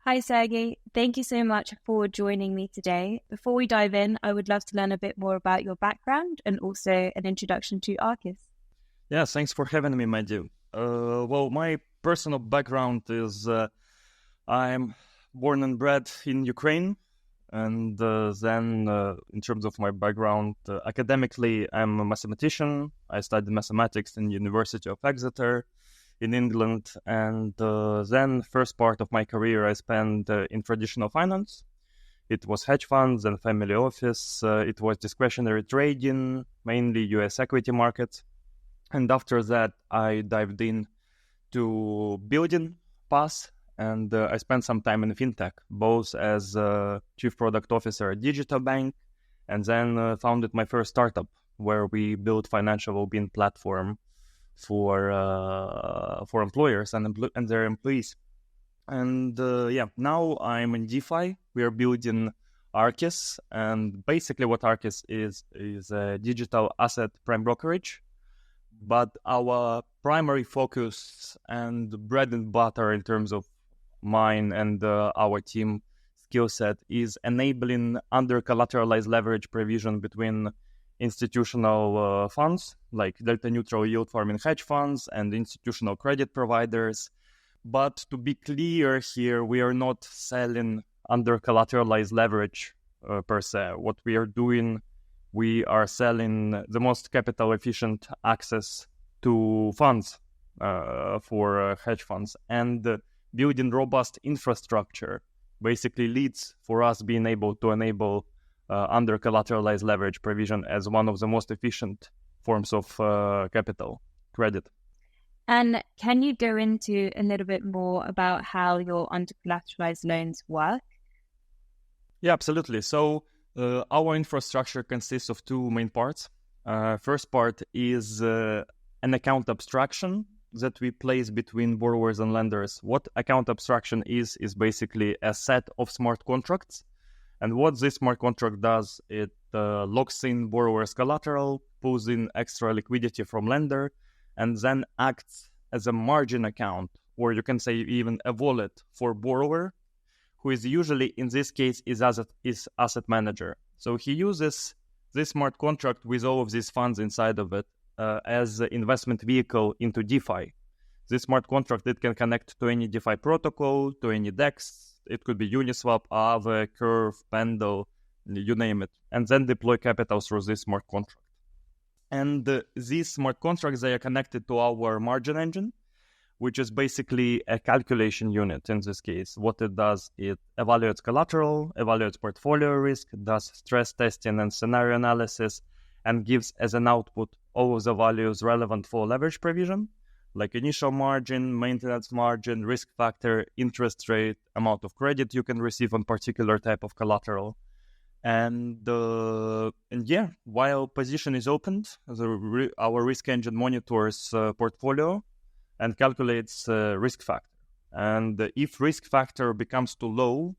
Hi, Serhii. Thank you so much for joining me today. Before we dive in, I would love to learn a bit more about your background and also an introduction to Arcus. Yeah, thanks for having me, Madhu. Well, my personal background is I'm born and bred in Ukraine. And then in terms of my background, academically, I'm a mathematician. I studied mathematics in University of Exeter in England. And then first part of my career, I spent in traditional finance. It was hedge funds and family office. It was discretionary trading, mainly US equity markets. And after that, I dived in to building path, and I spent some time in fintech, both as chief product officer at Digital Bank, and then founded my first startup where we built financial wellbeing platform for employers and their employees. And now I'm in DeFi. We are building Arkis, and basically what Arkis is a digital asset prime brokerage. But our primary focus and bread and butter in terms of mine and our team skill set is enabling under-collateralized leverage provision between institutional funds like delta neutral yield farming hedge funds and institutional credit providers. But to be clear here, we are not selling under-collateralized leverage per se. What we are doing, we are selling the most capital efficient access to funds for hedge funds, and building robust infrastructure basically leads for us being able to enable under collateralized leverage provision as one of the most efficient forms of capital credit. And can you go into a little bit more about how your under-collateralized loans work? Yeah, absolutely. So our infrastructure consists of two main parts. First part is an account abstraction that we place between borrowers and lenders. What account abstraction is basically a set of smart contracts. And what this smart contract does, it locks in borrower's collateral, pulls in extra liquidity from lender, and then acts as a margin account, or you can say even a wallet for borrower, who is usually, in this case, is asset manager. So he uses this smart contract with all of these funds inside of it as an investment vehicle into DeFi. This smart contract, it can connect to any DeFi protocol, to any DEX. It could be Uniswap, Aave, Curve, Pendle, you name it, and then deploy capital through this smart contract. And these smart contracts, they are connected to our margin engine, which is basically a calculation unit in this case. What it does, it evaluates collateral, evaluates portfolio risk, does stress testing and scenario analysis, and gives as an output all of the values relevant for leverage provision, like initial margin, maintenance margin, risk factor, interest rate, amount of credit you can receive on particular type of collateral. And while position is opened, our risk engine monitors portfolio and calculates risk factor. And if risk factor becomes too low,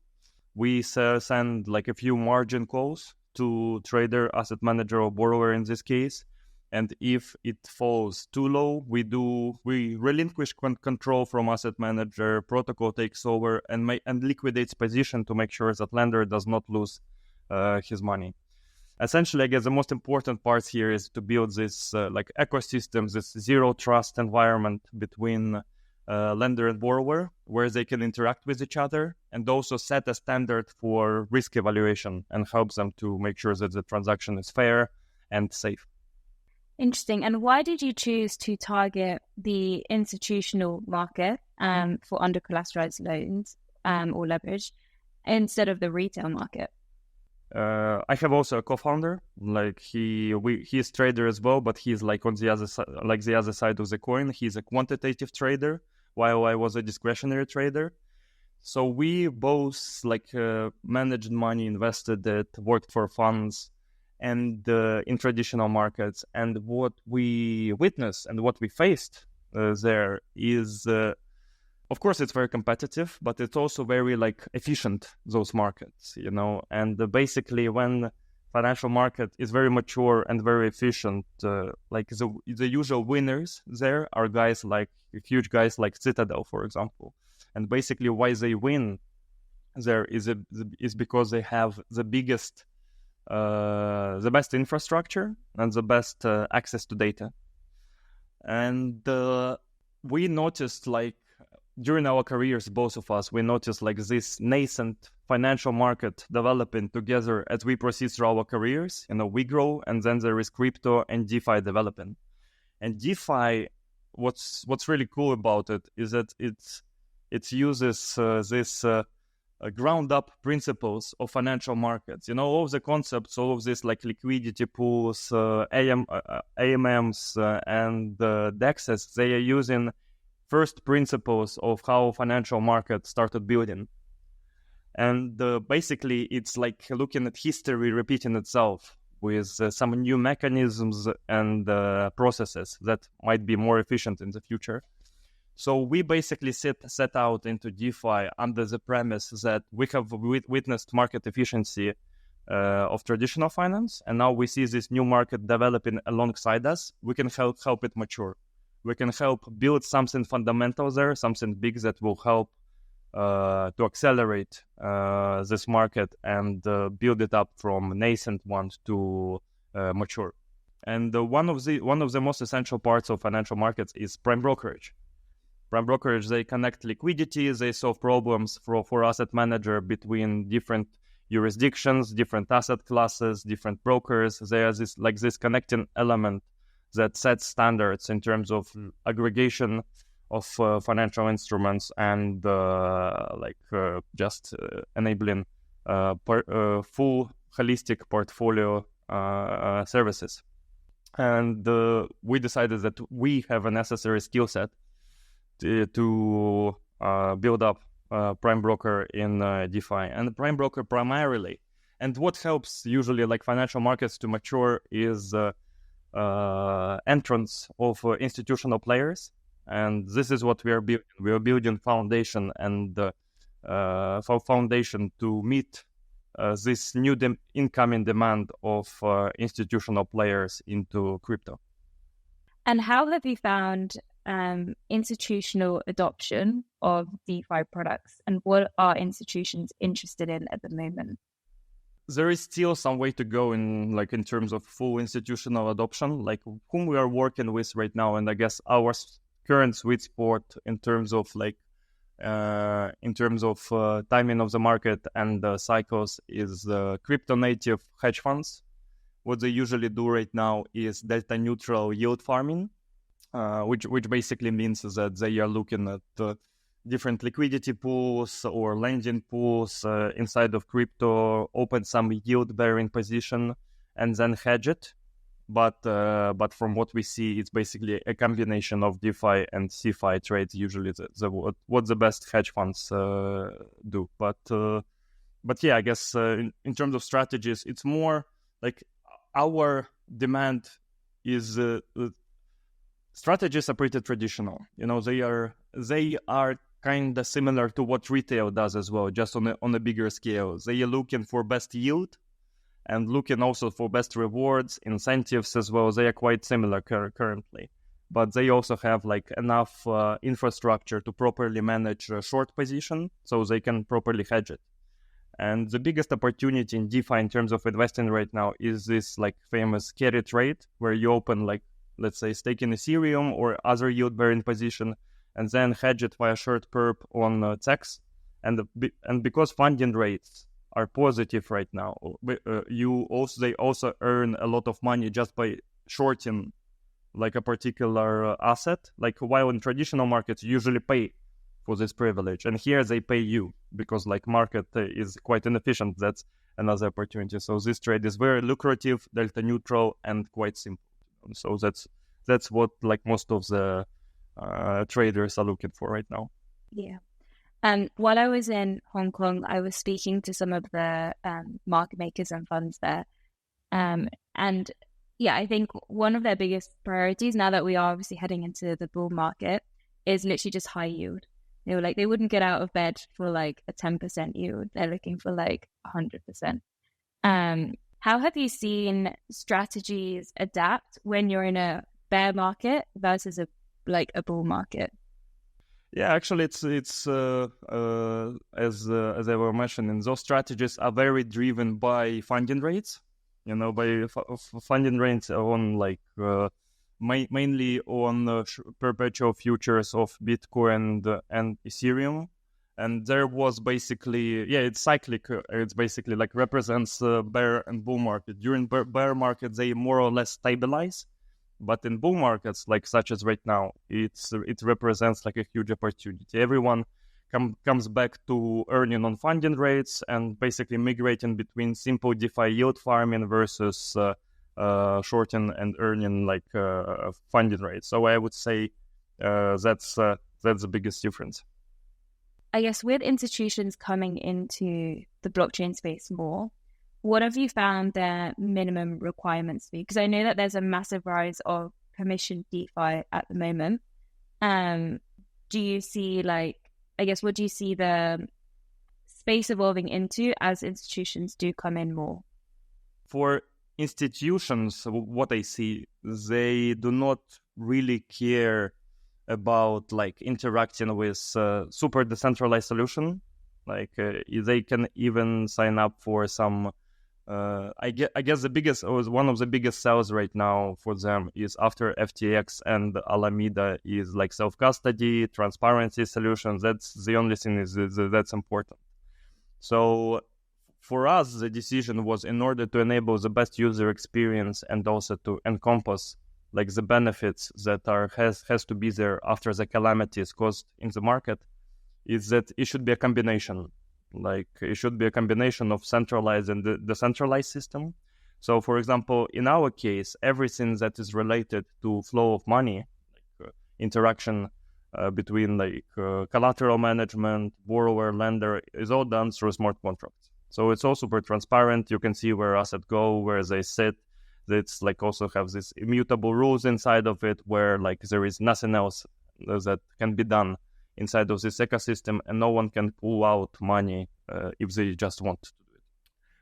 we send like a few margin calls to trader, asset manager, or borrower in this case. And if it falls too low, we relinquish control from asset manager, protocol takes over and liquidates position to make sure that lender does not lose his money. Essentially, I guess the most important part here is to build this ecosystem, this zero trust environment between lender and borrower, where they can interact with each other, and also set a standard for risk evaluation and help them to make sure that the transaction is fair and safe. Interesting. And why did you choose to target the institutional market for under-collateralized loans or leverage instead of the retail market? I have also a co-founder. Like he's trader as well, but he's like on the other side, like the other side of the coin. He's a quantitative trader, while I was a discretionary trader. So we both managed money, invested it, worked for funds, and in traditional markets. And what we witnessed and what we faced there is, of course, it's very competitive, but it's also very efficient, those markets, And basically, when financial market is very mature and very efficient, the usual winners there are huge guys like Citadel, for example. And basically, why they win there is because they have the best infrastructure and the best access to data. And we noticed, like, during our careers, both of us, we noticed like this nascent financial market developing together as we proceed through our careers. We grow, and then there is crypto and DeFi developing. And DeFi, what's really cool about it is that it uses this ground up principles of financial markets. All of the concepts, all of this like liquidity pools, AMMs, and DEXs, they are using first principles of how financial markets started building. And basically, it's like looking at history repeating itself with some new mechanisms and processes that might be more efficient in the future. So we basically set out into DeFi under the premise that we have witnessed market efficiency of traditional finance, and now we see this new market developing alongside us. We can help it mature. We can help build something fundamental there, something big that will help to accelerate this market and build it up from nascent ones to mature. And one of the most essential parts of financial markets is prime brokerage. Prime brokerage, they connect liquidity, they solve problems for asset manager between different jurisdictions, different asset classes, different brokers. There's this connecting element that sets standards in terms of aggregation of financial instruments and just enabling full holistic portfolio services. And we decided that we have a necessary skill set to build up prime broker in DeFi. And prime broker primarily, and what helps usually like financial markets to mature is entrance of institutional players. And this is what we are building. We are building foundation and foundation to meet this new incoming demand of institutional players into crypto. And how have you found institutional adoption of DeFi products, and what are institutions interested in at the moment? There is still some way to go in terms of full institutional adoption, like whom we are working with right now. And I guess our current sweet spot in terms of timing of the market and cycles is crypto native hedge funds. What they usually do right now is delta neutral yield farming, which basically means that they are looking at different liquidity pools or lending pools inside of crypto, open some yield bearing position, and then hedge it. But from what we see, it's basically a combination of DeFi and CeFi trades. Usually, what the best hedge funds do. But yeah, I guess in terms of strategies, it's more like our demand is strategies are pretty traditional. They are kind of similar to what retail does as well, just on a bigger scale. They are looking for best yield and looking also for best rewards, incentives as well. They are quite similar currently, but they also have enough infrastructure to properly manage a short position so they can properly hedge it. And the biggest opportunity in DeFi in terms of investing right now is this famous carry trade, where you open let's say stake in Ethereum or other yield bearing position, and then hedge it via short perp on TEX. And because funding rates are positive right now, they also earn a lot of money just by shorting a particular asset. While in traditional markets you usually pay for this privilege, and here they pay you because market is quite inefficient. That's another opportunity. So this trade is very lucrative, delta neutral, and quite simple. So that's what most of the traders are looking for right now. Yeah. While I was in Hong Kong, I was speaking to some of the market makers and funds there. And yeah, I think one of their biggest priorities now that we are obviously heading into the bull market is literally just high yield. They were they wouldn't get out of bed for a 10% yield. They're looking for 100%. How have you seen strategies adapt when you're in a bear market versus a bull market? Yeah, actually, it's as I were mentioning, those strategies are very driven by funding rates. By funding rates on like mainly on perpetual futures of Bitcoin and Ethereum. And there was basically, it's cyclic. It's basically like represents bear and bull market. During bear market, they more or less stabilize. But in bull markets, like such as right now, it represents like a huge opportunity. Everyone comes back to earning on funding rates and basically migrating between simple DeFi yield farming versus shorting and earning like funding rates. So I would say that's the biggest difference. I guess with institutions coming into the blockchain space more, what have you found their minimum requirements to be? Because I know that there's a massive rise of permissioned DeFi at the moment. Do you see what do you see the space evolving into as institutions do come in more? For institutions, what I see, they do not really care about like interacting with super decentralized solution. Like they can even sign up for some. I guess the biggest, or one of the biggest sells right now for them is after FTX and Alameda is like self-custody, transparency solutions. That's the only thing that's important. So for us, the decision was in order to enable the best user experience and also to encompass like the benefits that has to be there after the calamities caused in the market, is that it should be a combination. Like it should be a combination of centralized and decentralized system. So, for example, in our case, everything that is related to flow of money, like interaction between like collateral management, borrower, lender, is all done through smart contracts. So it's all super transparent. You can see where assets go, where they sit. It's like also have this immutable rules inside of it, where like there is nothing else that can be done inside of this ecosystem, and no one can pull out money if they just want to do it.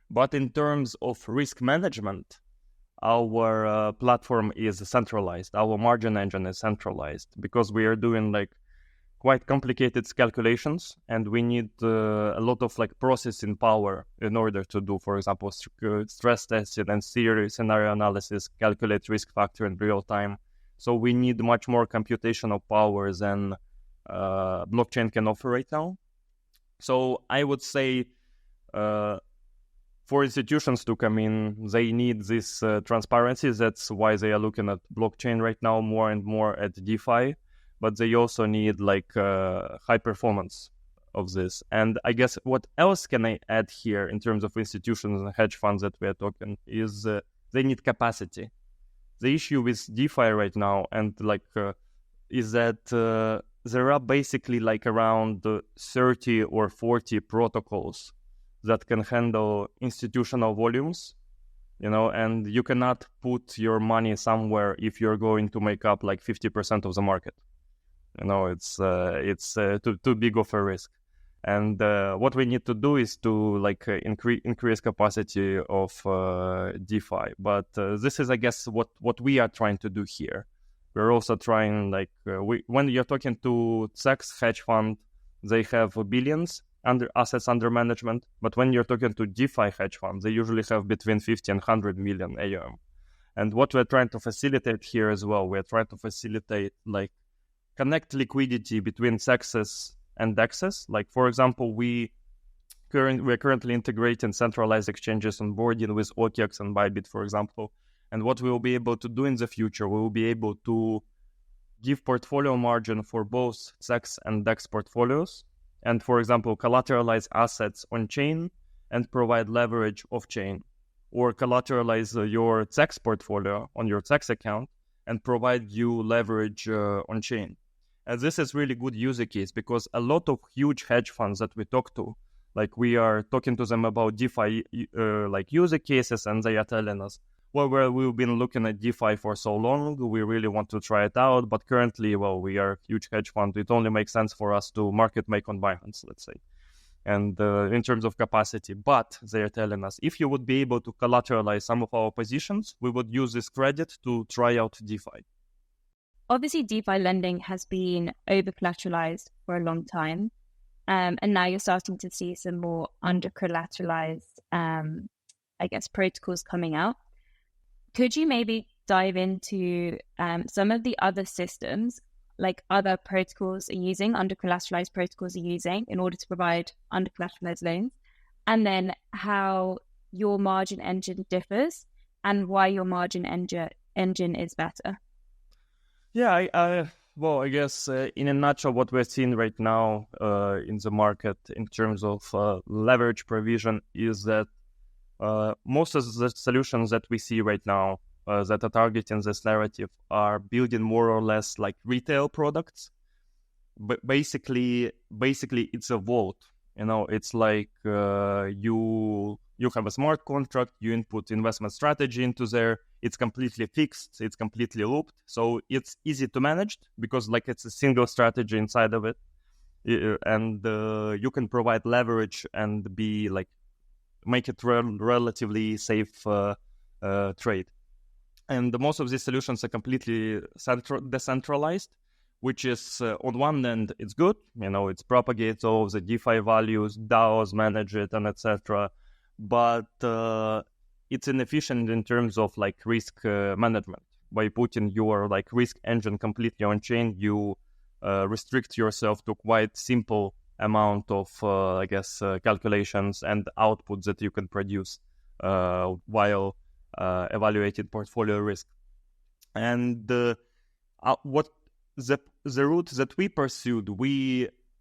But in terms of risk management, our platform is centralized. Our margin engine is centralized because we are doing like quite complicated calculations, and we need a lot of like processing power in order to do, for example, stress testing and scenario analysis, calculate risk factor in real time. So we need much more computational power than blockchain can offer right now. So I would say for institutions to come in, they need this transparency. That's why they are looking at blockchain right now more and more at DeFi. But they also need like high performance of this. And I guess what else can I add here in terms of institutions and hedge funds that we are talking is they need capacity. The issue with DeFi right now and like is that there are basically like around 30 or 40 protocols that can handle institutional volumes, and you cannot put your money somewhere if you're going to make up like 50% of the market. It's too big of a risk. And what we need to do is to like increase capacity of DeFi. But this is, I guess, what we are trying to do here. We're also trying when you're talking to Zex hedge fund, they have billions assets under management. But when you're talking to DeFi hedge funds, they usually have between 50 and 100 million AUM. And what we're trying to facilitate here as well, we're trying to facilitate connect liquidity between Zexes and DEXes. Like, for example, we're currently integrating centralized exchanges onboarding with OKX and Bybit, for example. And what we will be able to do in the future, we will be able to give portfolio margin for both Zex and DEX portfolios. And, for example, collateralize assets on chain and provide leverage off chain. Or collateralize your Zex portfolio on your Zex account and provide you leverage on chain. And this is really good use case because a lot of huge hedge funds that we talk to, like we are talking to them about DeFi like user cases, and they are telling us, well, we've been looking at DeFi for so long, we really want to try it out, but currently, we are a huge hedge fund. It only makes sense for us to market make on Binance, let's say. And in terms of capacity, but they are telling us, if you would be able to collateralize some of our positions, we would use this credit to try out DeFi. Obviously, DeFi lending has been over-collateralized for a long time. And now you're starting to see some more under-collateralized, I guess, protocols coming out. Could you maybe dive into some of the other systems, like other protocols are using, under-collateralized protocols are using in order to provide under-collateralized loans, and then how your margin engine differs and why your margin engine is better? Yeah, well, I guess in a nutshell, what we're seeing right now in the market in terms of leverage provision is that most of the solutions that we see right now that are targeting this narrative are building more or less like retail products. But basically it's a vault. It's like you have a smart contract, you input investment strategy into there. It's completely fixed, it's completely looped, so it's easy to manage because like it's a single strategy inside of it, and you can provide leverage and be like make it relatively safe trade. And most of these solutions are completely decentralized, which is on one end it's good, it propagates all of the DeFi values, DAOs manage it, and etc. But it's inefficient in terms of like risk management. By putting your like risk engine completely on chain, you restrict yourself to quite simple amount of calculations and outputs that you can produce while evaluating portfolio risk. And what the route that we pursued,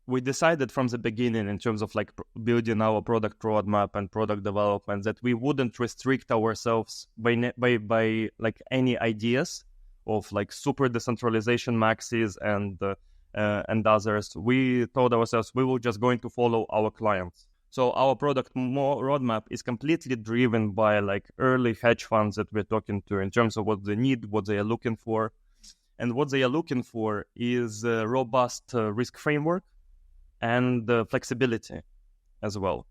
we decided from the beginning in terms of like building our product roadmap and product development that we wouldn't restrict ourselves by like any ideas of like super decentralization maxis and others. We told ourselves we were just going to follow our clients. So our product roadmap is completely driven by like early hedge funds that we're talking to in terms of what they need, what they are looking for. And what they are looking for is a robust risk framework and flexibility as well.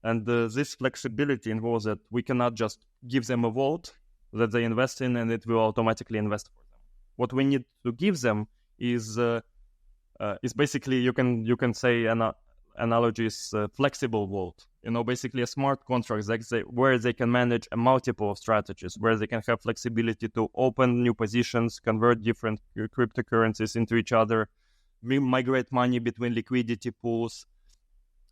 And this flexibility involves that we cannot just give them a vault that they invest in and it will automatically invest for them. What we need to give them is basically, you can say an analogy is flexible vault. Basically a smart contract where they can manage a multiple of strategies, where they can have flexibility to open new positions, convert different cryptocurrencies into each other, migrate money between liquidity pools,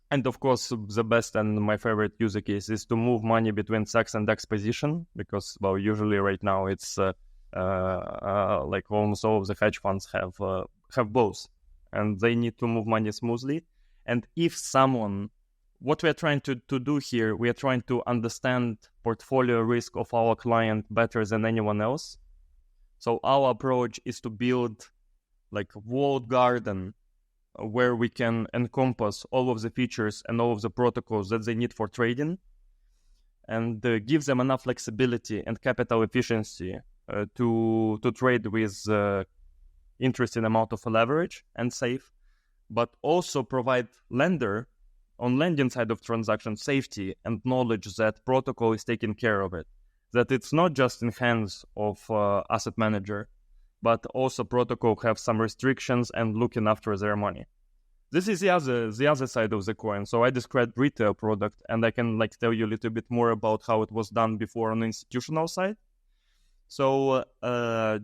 and of course the best and my favorite use case is to move money between SEX and DEX position, because usually right now it's like almost all of the hedge funds have both, and they need to move money smoothly. And if what we are trying to do here, we are trying to understand portfolio risk of our client better than anyone else. So our approach is to build like a walled garden where we can encompass all of the features and all of the protocols that they need for trading, and give them enough flexibility and capital efficiency to trade with interesting amount of leverage and safe, but also provide on lending side of transaction safety and knowledge that protocol is taking care of it, that it's not just in hands of asset manager, but also protocol have some restrictions and looking after their money. This is the other side of the coin. So I described retail product, and I can tell you a little bit more about how it was done before on the institutional side. So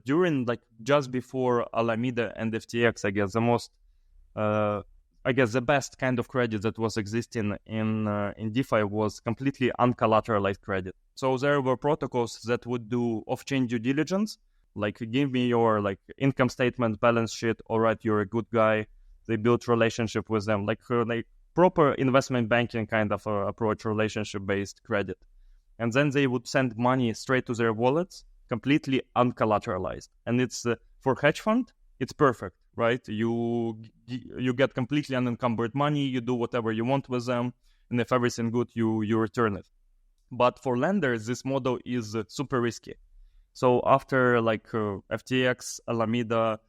during just before Alameda and FTX, I guess the best kind of credit that was existing in DeFi was completely uncollateralized credit. So there were protocols that would do off-chain due diligence, like give me your income statement, balance sheet, all right, you're a good guy. They built relationship with them, like proper investment banking kind of approach, relationship-based credit. And then they would send money straight to their wallets, completely uncollateralized. And it's for hedge fund, it's perfect, right? You get completely unencumbered money, you do whatever you want with them, and if everything good, you return it. But for lenders, this model is super risky. So after FTX, Alameda,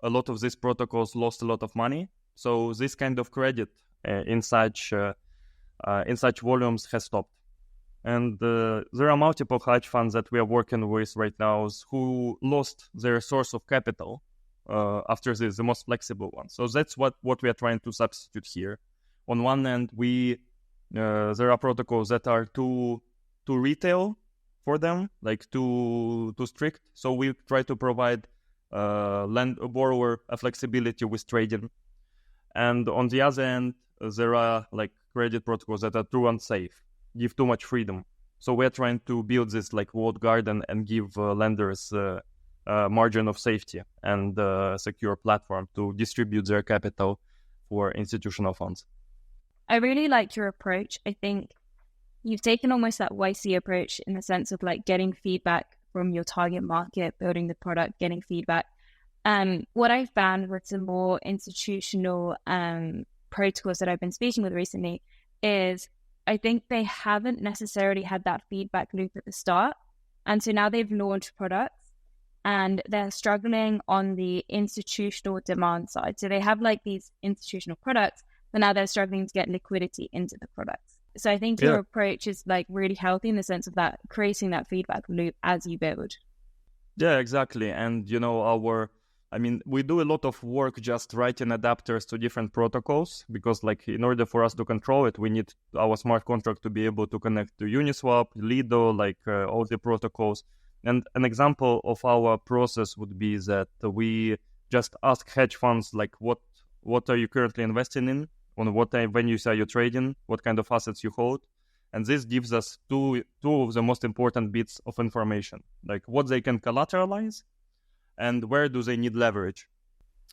a lot of these protocols lost a lot of money. So this kind of credit in such volumes has stopped. And there are multiple hedge funds that we are working with right now who lost their source of capital after this, the most flexible one. So that's what we are trying to substitute here. On one end, there are protocols that are too retail for them, like too strict. So we try to provide borrower a flexibility with trading. And on the other end, there are like credit protocols that are too unsafe, give too much freedom. So we're trying to build this like walled garden and give lenders margin of safety and secure platform to distribute their capital for institutional funds. I really like your approach. I think you've taken almost that YC approach in the sense of like getting feedback from your target market, building the product, getting feedback. What I found with some more institutional protocols that I've been speaking with recently is I think they haven't necessarily had that feedback loop at the start. And so now they've launched products and they're struggling on the institutional demand side. So they have like these institutional products, but now they're struggling to get liquidity into the products. So I think your approach is like really healthy in the sense of that creating that feedback loop as you build. Yeah, exactly. And we do a lot of work just writing adapters to different protocols because like in order for us to control it, we need our smart contract to be able to connect to Uniswap, Lido, like all the protocols. And an example of our process would be that we just ask hedge funds like what are you currently investing in, on what venues are you trading, what kind of assets you hold. And this gives us two of the most important bits of information, like what they can collateralize and where do they need leverage.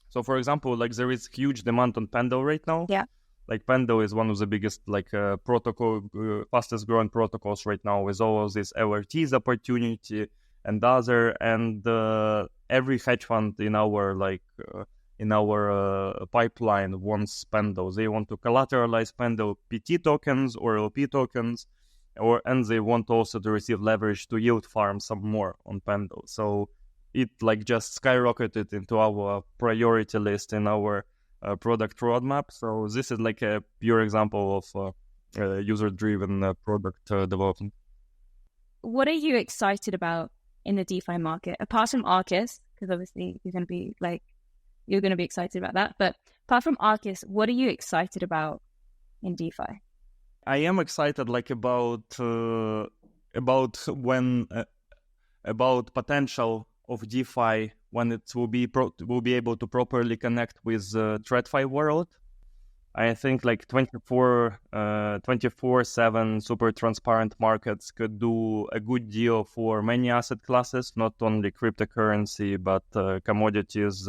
So for example, like there is huge demand on Pendle right now. Yeah. Like Pendle is one of the biggest fastest growing protocols right now with all of this LRTs opportunity and every hedge fund in our pipeline wants Pendle. They want to collateralize Pendle PT tokens or LP tokens, and they want also to receive leverage to yield farm some more on Pendle. So it like just skyrocketed into our priority list in our product roadmap. So this is like a pure example of user-driven product development. What are you excited about in the DeFi market, apart from Arcus? Because obviously you're going to be excited about that. But apart from Arcus, what are you excited about in DeFi? I am excited like about potential of DeFi when it will be able to properly connect with TradFi world. I think like 24/7 super transparent markets could do a good deal for many asset classes, not only cryptocurrency, but commodities,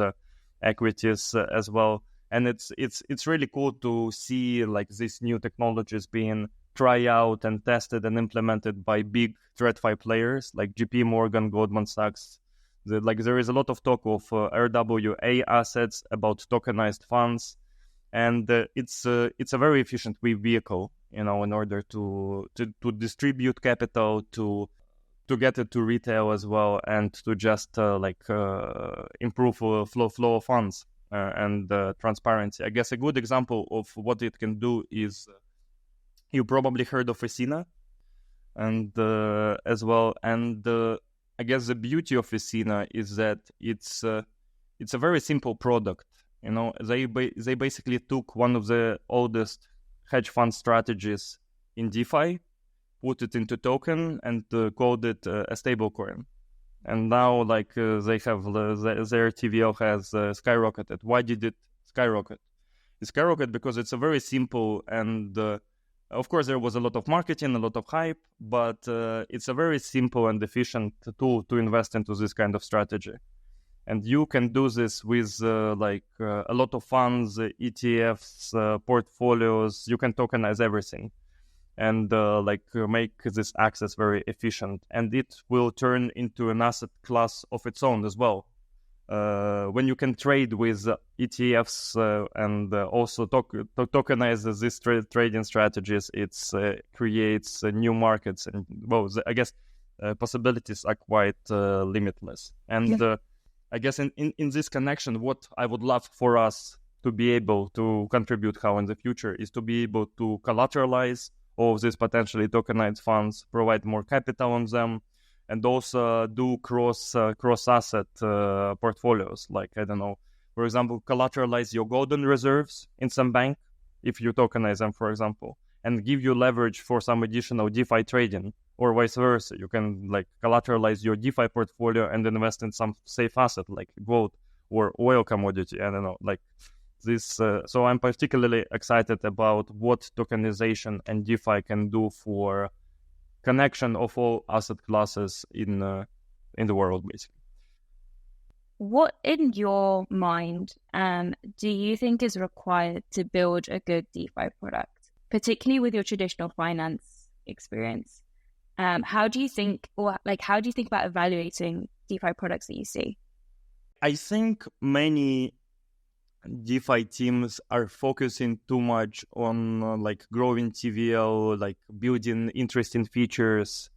equities as well. And it's really cool to see like these new technologies being tried out and tested and implemented by big TradFi players like JP Morgan, Goldman Sachs. There is a lot of talk of RWA assets, about tokenized funds, and it's a very efficient vehicle, in order to distribute capital, to get it to retail as well, and to just improve flow of funds and transparency. I guess a good example of what it can do is you probably heard of Ecina, and as well, and I guess the beauty of Ecina is that it's a very simple product. They basically took one of the oldest hedge fund strategies in DeFi, put it into token, and called it a stablecoin. And now, they have their TVL has skyrocketed. Why did it skyrocket? It skyrocketed because it's a very simple and of course, there was a lot of marketing, a lot of hype, but it's a very simple and efficient tool to invest into this kind of strategy. And you can do this with a lot of funds, ETFs, portfolios. You can tokenize everything and make this access very efficient. And it will turn into an asset class of its own as well. When you can trade with ETFs and also tokenize these trading strategies, it creates new markets. And I guess possibilities are quite limitless. And I guess in this connection, what I would love for us to be able to contribute in the future is to be able to collateralize all of these potentially tokenized funds, provide more capital on them, and also do cross asset portfolios. Like, I don't know, for example, collateralize your golden reserves in some bank if you tokenize them, for example, and give you leverage for some additional DeFi trading, or vice versa. You can like collateralize your DeFi portfolio and invest in some safe asset like gold or oil commodity. I don't know, like this. So I'm particularly excited about what tokenization and DeFi can do for connection of all asset classes in the world, basically. What, in your mind, do you think is required to build a good DeFi product, particularly with your traditional finance experience? How do you think about evaluating DeFi products that you see? I think many DeFi teams are focusing too much on like growing TVL, like building interesting features,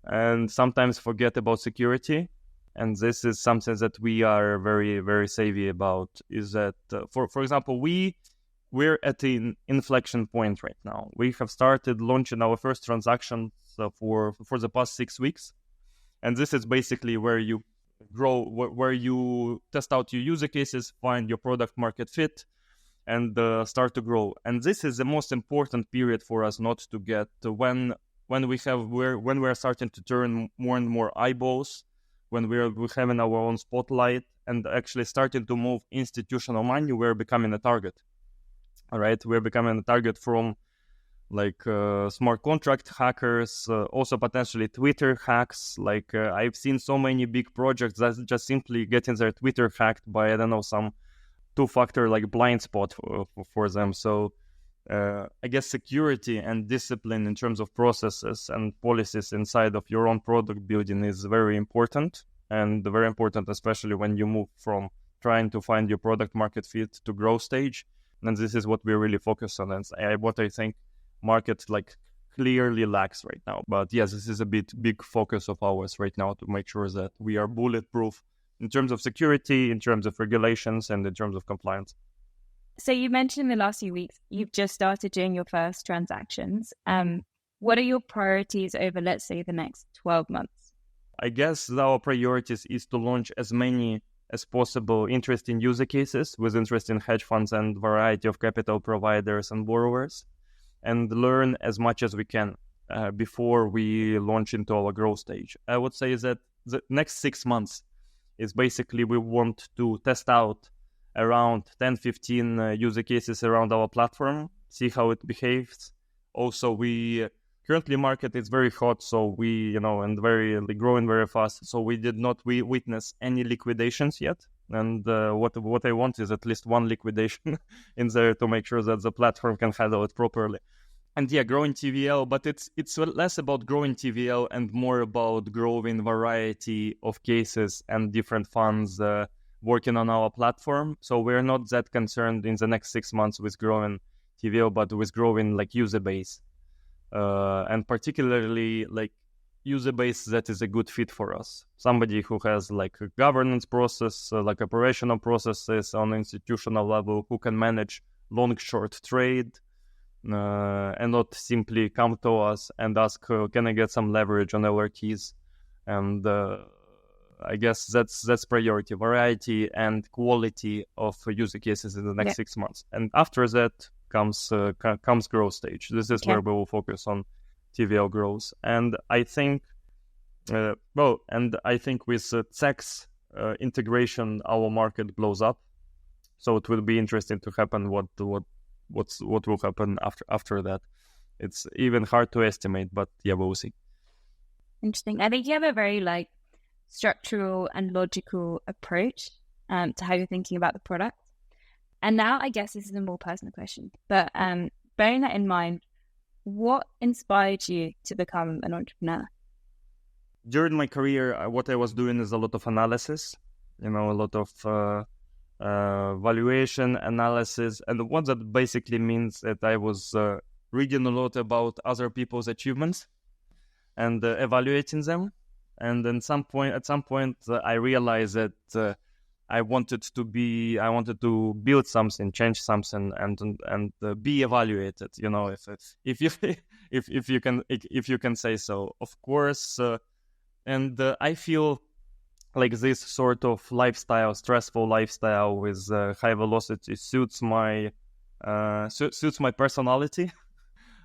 and sometimes forget about security. And this is something that we are very, very savvy about, is that, for example, we're at an inflection point right now. We have started launching our first transactions for the past 6 weeks. And this is basically where you grow, where you test out your user cases, find your product market fit, and start to grow. And this is the most important period for us not to get to when we're starting to turn more and more eyeballs, when we're having our own spotlight and actually starting to move institutional money. We're becoming a target. All right, we're becoming a target from like smart contract hackers, also potentially Twitter hacks. Like I've seen so many big projects that just simply getting their Twitter hacked by, I don't know, some two-factor like blind spot for them. So I guess security and discipline in terms of processes and policies inside of your own product building is very important, and very important, especially when you move from trying to find your product market fit to growth stage. And this is what we really focus on, and what I think market like clearly lacks right now. But yes, this is a big focus of ours right now, to make sure that we are bulletproof in terms of security, in terms of regulations, and in terms of compliance. So you mentioned in the last few weeks, you've just started doing your first transactions. What are your priorities over, let's say, the next 12 months? I guess our priorities is to launch as many as possible interesting user cases with interesting hedge funds and variety of capital providers and borrowers, and learn as much as we can before we launch into our growth stage. I would say that the next 6 months is basically we want to test out around 10-15 user cases around our platform, see how it behaves. Also, we currently market is very hot, so we, and very growing very fast. So we did not witness any liquidations yet. And what I want is at least one liquidation in there to make sure that the platform can handle it properly. And yeah, growing TVL, but it's less about growing TVL and more about growing variety of cases and different funds working on our platform. So we're not that concerned in the next 6 months with growing TVL, but with growing like user base, and particularly like user base that is a good fit for us. Somebody who has like a governance process, like operational processes on institutional level, who can manage long-short trade, and not simply come to us and ask, can I get some leverage on LRTs? And I guess that's priority, variety and quality of user cases in the next 6 months. And after that comes growth stage. This is where we will focus on TVL growth. And I think, with TEX integration, our market blows up. So it will be interesting to happen what will happen after that. It's even hard to estimate, but yeah, we'll see. Interesting. I think you have a very structural and logical approach to how you're thinking about the product. And now I guess this is a more personal question, but bearing that in mind, what inspired you to become an entrepreneur? During my career, what I was doing is a lot of analysis, a lot of valuation analysis. And what that basically means that I was reading a lot about other people's achievements and evaluating them. And at some point, I realized that I wanted to build something, change something, and be evaluated. If you can say so. Of course, and I feel like this sort of lifestyle, stressful lifestyle with high velocity suits my personality.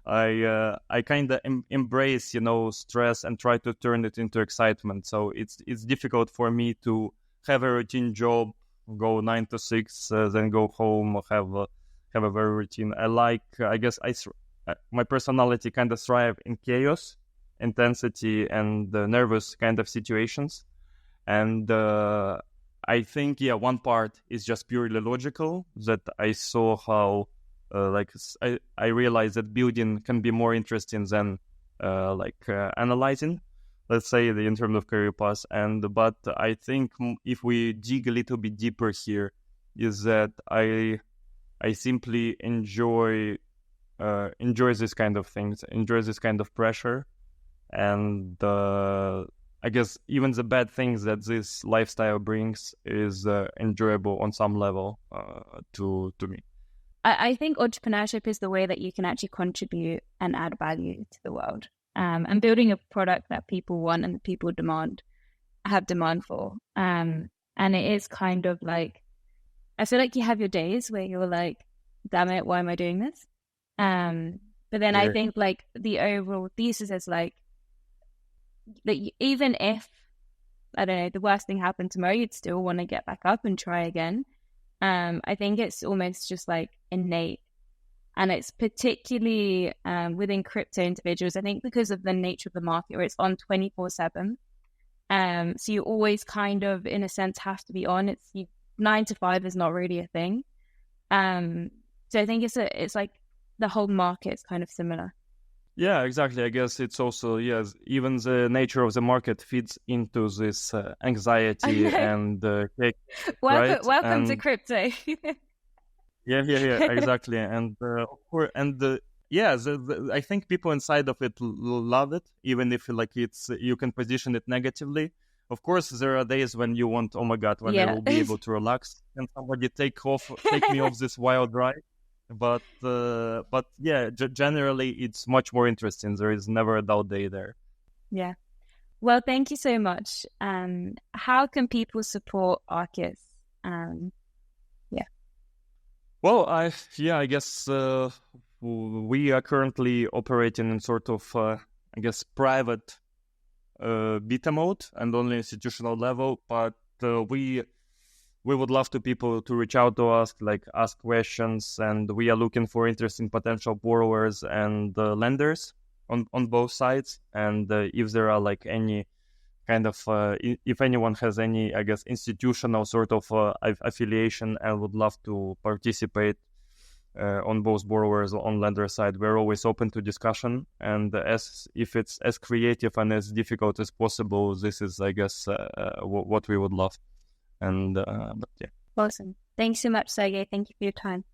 I kind of embrace, stress and try to turn it into excitement. So it's difficult for me to have a routine job, go 9 to 6, then go home, have a very routine. I guess my personality kind of thrive in chaos, intensity, and nervous kind of situations. And I think, one part is just purely logical, that I saw how I realized that building can be more interesting than analyzing, let's say, in terms of career paths. But I think if we dig a little bit deeper here, is that I simply enjoy this kind of things, enjoy this kind of pressure, and I guess even the bad things that this lifestyle brings is enjoyable on some level to me. I think entrepreneurship is the way that you can actually contribute and add value to the world, and building a product that people want and people have demand for. And it is kind of like, I feel like you have your days where you're like, damn it, why am I doing this? But then I think like the overall thesis is like, that even if, I don't know, the worst thing happened tomorrow, you'd still want to get back up and try again. I think it's almost just like innate, and it's particularly within crypto individuals, I think, because of the nature of the market where it's on 24/7. So you always kind of, in a sense, have to be on. 9 to 5 is not really a thing. So I think it's like the whole market is kind of similar. Yeah, exactly. I guess it's also, yes, even the nature of the market feeds into this anxiety and welcome to crypto. Yeah, exactly. And of course, I think people inside of it love it, even if like you can position it negatively. Of course, there are days when you want, oh my God, when I will be able to relax, and somebody take me off this wild ride. But generally it's much more interesting. There is never a dull day there. Yeah. Well, thank you so much. How can people support Arcus? Well, I guess we are currently operating in sort of private beta mode and only institutional level, but we would love to people to reach out to us, like ask questions, and we are looking for interesting potential borrowers and lenders on both sides. And if there are like any kind of, if anyone has any, I guess, institutional sort of affiliation and would love to participate on both borrowers or on lender side, we're always open to discussion. And if it's as creative and as difficult as possible, this is, I guess, what we would love. And but yeah. Awesome. Thanks so much, Serhii. Thank you for your time.